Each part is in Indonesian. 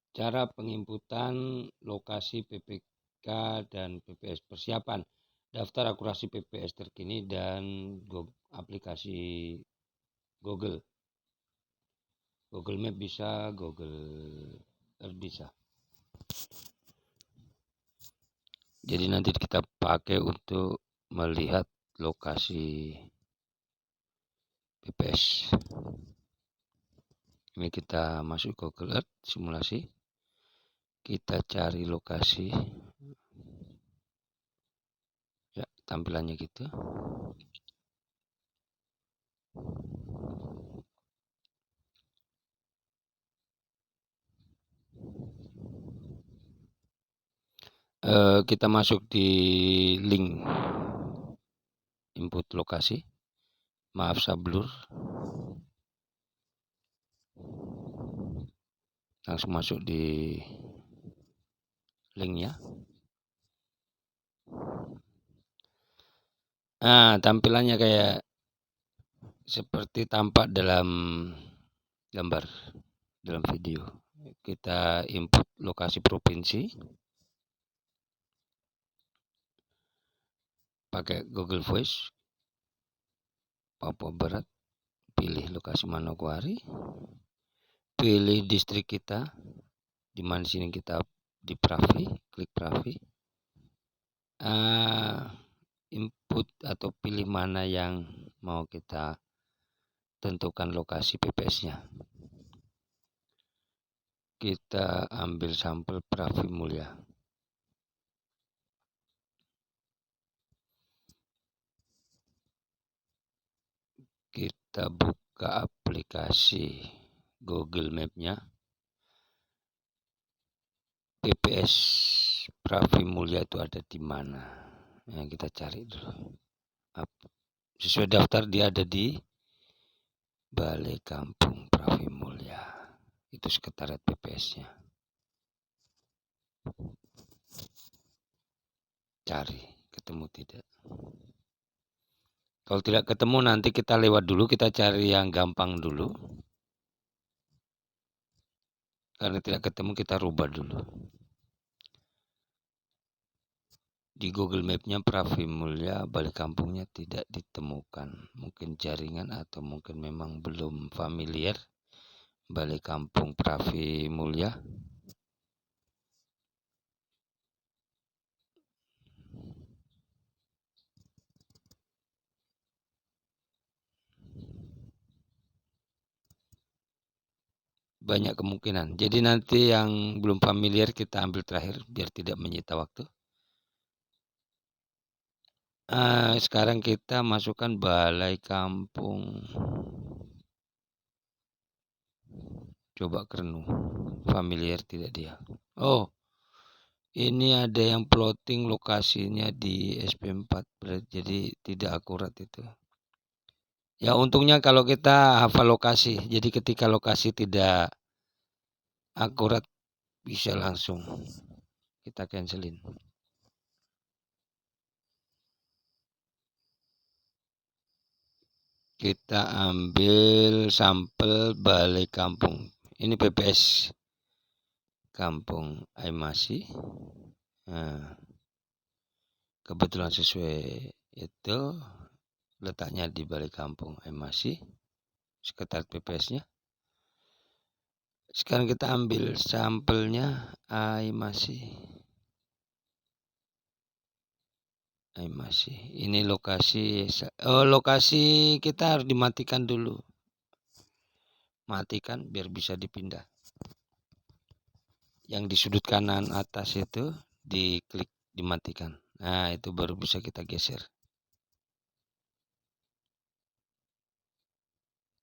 Cara penginputan lokasi PPK dan PPS persiapan. Daftar akurasi PPS terkini dan aplikasi Google. Google Map bisa, Google Earth bisa. Jadi nanti kita pakai untuk melihat lokasi PPS. Ini kita masuk Google Earth simulasi. Kita cari lokasi. Ya, tampilannya gitu. Kita masuk di link input lokasi. Maaf sablur. Langsung masuk di linknya. Nah, tampilannya kayak seperti tampak dalam gambar, dalam video. Kita input lokasi provinsi. Pakai Google Voice. Papua Barat. Pilih lokasi Manokwari. Pilih distrik kita. Di mana sini kita di Pravi. Klik Pravi. Input atau pilih mana yang mau kita tentukan lokasi PPS-nya. Kita ambil sampel Pravi Mulya. Kita buka aplikasi Google Map-nya. PPS Pravi Mulya itu ada di mana? Yang kita cari dulu. Sesuai daftar dia ada di Balai Kampung Pravi Mulya. Itu sekretariat PPS-nya. Cari, ketemu tidak? Kalau tidak ketemu nanti kita lewat dulu, kita cari yang gampang dulu. Karena tidak ketemu kita rubah dulu. Di Google Map-nya Pravi Mulya, Balai Kampungnya tidak ditemukan. Mungkin jaringan atau mungkin memang belum familiar Balai Kampung Pravi Mulya. Banyak kemungkinan. Jadi nanti yang belum familiar kita ambil terakhir biar tidak menyita waktu. Sekarang kita masukkan Balai Kampung. Coba Kerenu. Familiar tidak dia? Oh, ini ada yang plotting lokasinya di SP4. Jadi tidak akurat itu. Ya untungnya kalau kita hafal lokasi. Jadi ketika lokasi tidak akurat bisa langsung kita cancelin. Kita ambil sampel Balai Kampung. Ini PPS Kampung Aimasi. Nah, kebetulan sesuai itu letaknya di Balai Kampung Aimasi. Sekretariat PPS-nya. Sekarang kita ambil sampelnya Aimasi. Ini lokasi. Lokasi kita harus dimatikan dulu. Matikan biar bisa dipindah. Yang di sudut kanan atas itu diklik dimatikan. Nah, itu baru bisa kita geser.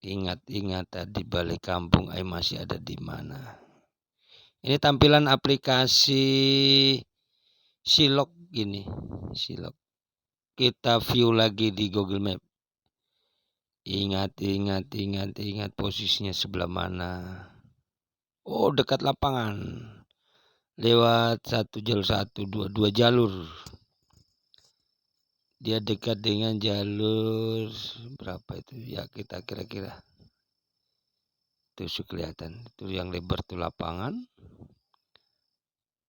Ingat tadi Balai Kampung Aimasi ada di mana. Ini tampilan aplikasi Silok gini. Silok. Kita view lagi di Google Map. Ingat posisinya sebelah mana. Oh, dekat lapangan. Lewat dua jalur. Dia dekat dengan jalur berapa itu? Ya kita kira-kira. Itu kelihatan. Itu yang lebar itu lapangan.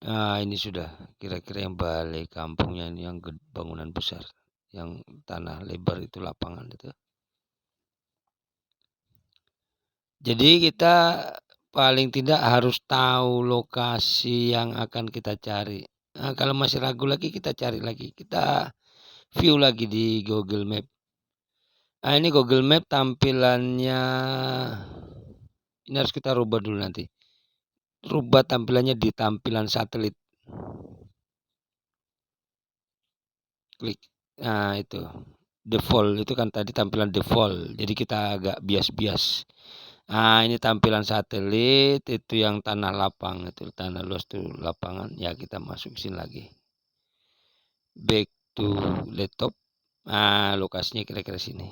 Nah, ini sudah kira-kira yang balai kampungnya ini yang bangunan besar, yang tanah lebar itu lapangan itu. Jadi kita paling tidak harus tahu lokasi yang akan kita cari. Nah, kalau masih ragu lagi kita cari lagi, kita view lagi di Google Map. Nah, ini Google Map tampilannya ini harus kita rubah dulu nanti. Rubah tampilannya di tampilan satelit. Klik. Nah, itu. Default itu kan tadi tampilan default. Jadi kita agak bias-bias. Nah, ini tampilan satelit itu yang tanah lapang itu, tanah luas itu lapangan. Ya, kita masuk sini lagi. Back to laptop. Nah, lokasinya kira-kira sini.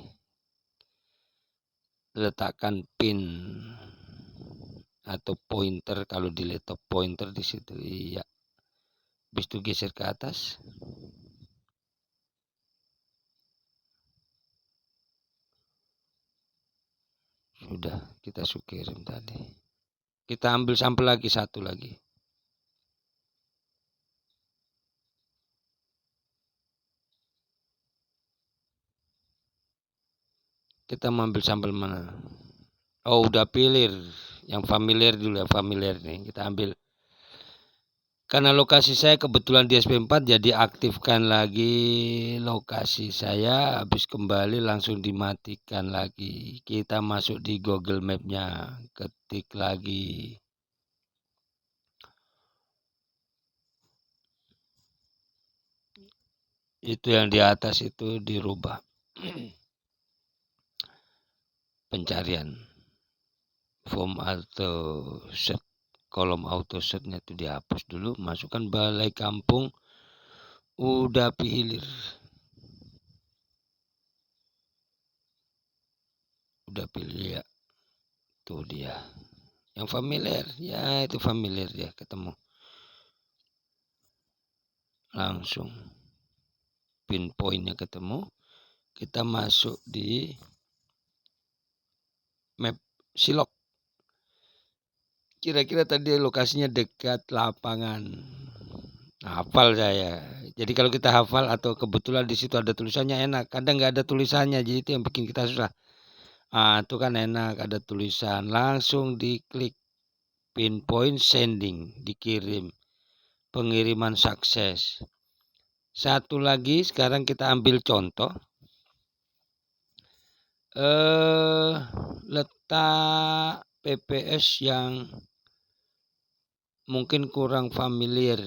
Letakkan pin atau pointer kalau di laptop, pointer di situ. Iya. Habis itu geser ke atas. Sudah kita kirim tadi. Kita ambil sampel lagi satu lagi. Kita mau ambil sampel mana? Oh, udah pilih yang familiar dulu ya, familiar nih. Kita ambil. Karena lokasi saya kebetulan di SP4, jadi aktifkan lagi lokasi saya, habis kembali langsung dimatikan lagi. Kita masuk di Google Map-nya, ketik lagi. Itu yang di atas itu dirubah. Pencarian. Form auto set. Kolom auto setnya itu dihapus dulu. Masukkan balai kampung. Udah Hilir. Udah pilih ya. Tuh dia. Yang familiar. Ya itu familiar ya, ketemu. Langsung. Pinpointnya ketemu. Kita masuk di map Silok. Kira-kira tadi lokasinya dekat lapangan. Hafal saya. Jadi kalau kita hafal atau kebetulan di situ ada tulisannya enak. Kadang nggak ada tulisannya, jadi itu yang bikin kita susah. Ah, itu kan enak, ada tulisan. Langsung diklik pinpoint sending, dikirim. Pengiriman sukses. Satu lagi, sekarang kita ambil contoh. Letak PPS yang mungkin kurang familiar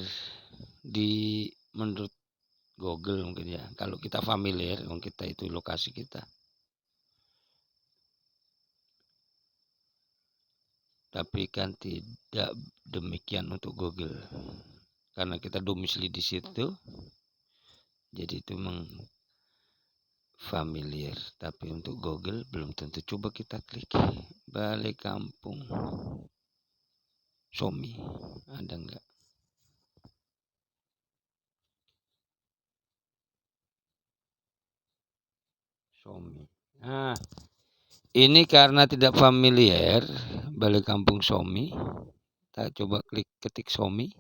di menurut Google mungkin ya. Kalau kita familiar, kita itu lokasi kita. Tapi kan tidak demikian untuk Google. Karena kita domisili di situ. Jadi itu memang familiar. Tapi untuk Google belum tentu. Coba kita klik balai kampung Somi. Ada enggak? Somi. Nah, ini karena tidak familiar balai kampung Somi. Kita coba klik ketik Somi.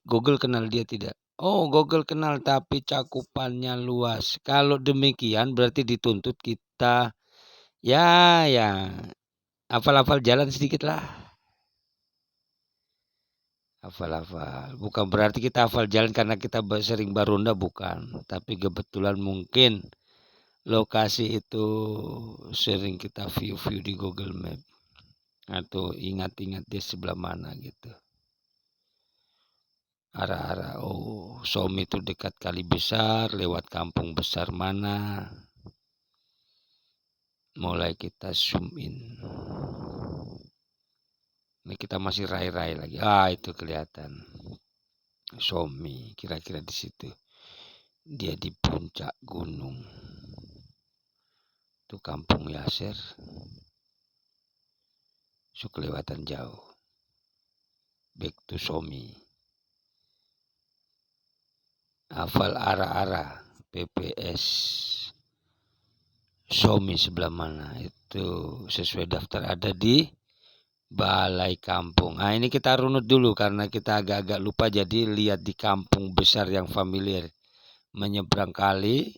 Google kenal dia tidak? Oh, Google kenal tapi cakupannya luas. Kalau demikian berarti dituntut kita ya hafal-hafal jalan sedikit lah. Hafal-hafal. Bukan berarti kita hafal jalan karena kita sering berronda, bukan. Tapi kebetulan mungkin lokasi itu sering kita view di Google Map. Atau ingat-ingat di sebelah mana gitu. Arah-arah, oh Somi itu dekat kali besar, lewat kampung besar mana. Mulai kita zoom in. Ini kita masih rai-rai lagi. Ah, itu kelihatan. Somi, kira-kira di situ. Dia di puncak gunung. Itu kampung Yaser. So kelewatan jauh. Back to Somi. Hafal arah-arah PPS Somi sebelah mana. Itu sesuai daftar ada di balai kampung. Nah, ini kita runut dulu karena kita agak-agak lupa, jadi lihat di kampung besar yang familiar. Menyeberang kali,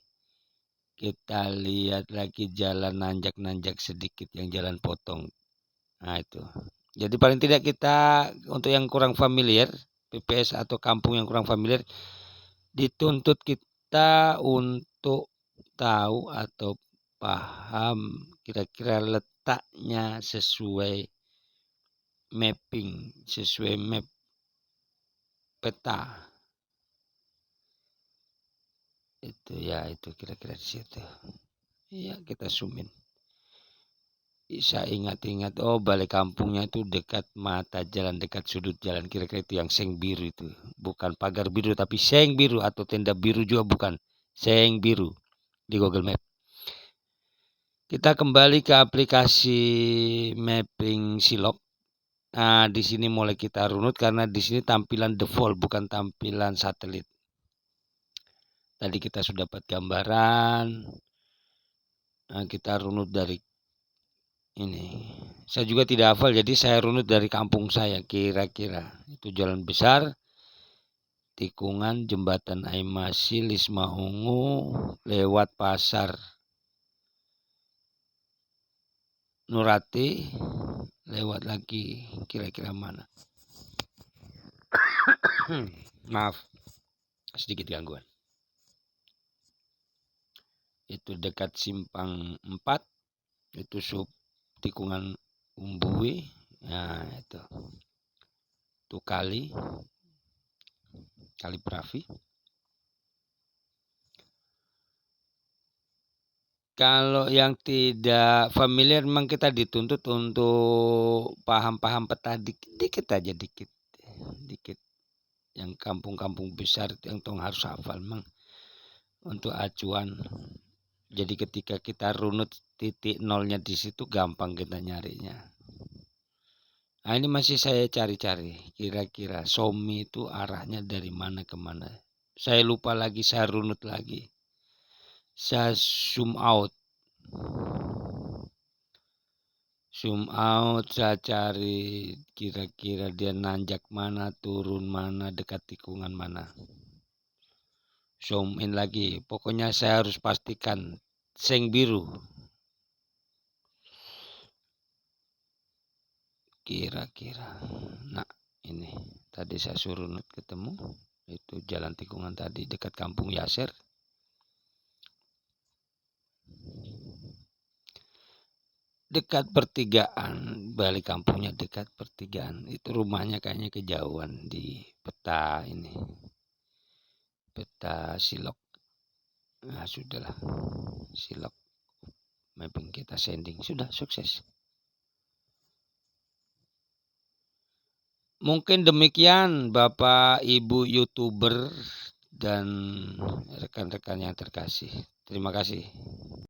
kita lihat lagi jalan nanjak-nanjak sedikit yang jalan potong. Nah, itu. Jadi paling tidak kita untuk yang kurang familiar, PPS atau kampung yang kurang familiar, dituntut kita untuk tahu atau paham kira-kira letaknya sesuai mapping, sesuai map peta. Itu ya, itu kira-kira di situ. Ya, kita zoom in. Bisa ingat-ingat, oh balai kampungnya itu dekat mata jalan, dekat sudut jalan, kira-kira itu yang seng biru itu. Bukan pagar biru tapi seng biru, atau tenda biru juga bukan, seng biru di Google Map. Kita kembali ke aplikasi mapping Silok. Nah, di sini mulai kita runut karena di sini tampilan default bukan tampilan satelit. Tadi kita sudah dapat gambaran. Nah, kita runut dari ini. Saya juga tidak hafal, jadi saya runut dari kampung saya. Kira-kira itu jalan besar, tikungan, jembatan Aimasi, Lisma Ungu, lewat pasar Nurati, lewat lagi kira-kira mana. Maaf, sedikit gangguan. Itu dekat simpang 4, itu sub tikungan Umbui. Nah, itu kali Pravi. Kalau yang tidak familiar memang kita dituntut untuk paham-paham peta dikit aja, dikit. Yang kampung-kampung besar yang tong harus hafal memang untuk acuan. Jadi ketika kita runut titik nolnya di situ gampang kita nyarinya. Nah, ini masih saya cari-cari. Kira-kira Somi itu arahnya dari mana ke mana. Saya lupa lagi, saya runut lagi. Saya zoom out. Saya cari kira-kira dia nanjak mana, turun mana, dekat tikungan mana. Zoom in lagi. Pokoknya saya harus pastikan seng biru. Kira-kira. Nah, ini tadi saya suruh ketemu. Itu jalan tikungan tadi dekat kampung Yaser. Dekat pertigaan, balik kampungnya dekat pertigaan. Itu rumahnya kayaknya kejauhan di peta ini. Peta Silok. Nah, sudahlah. Silok mapping kita sending. Sudah sukses. Mungkin demikian Bapak Ibu YouTuber dan rekan-rekan yang terkasih. Terima kasih.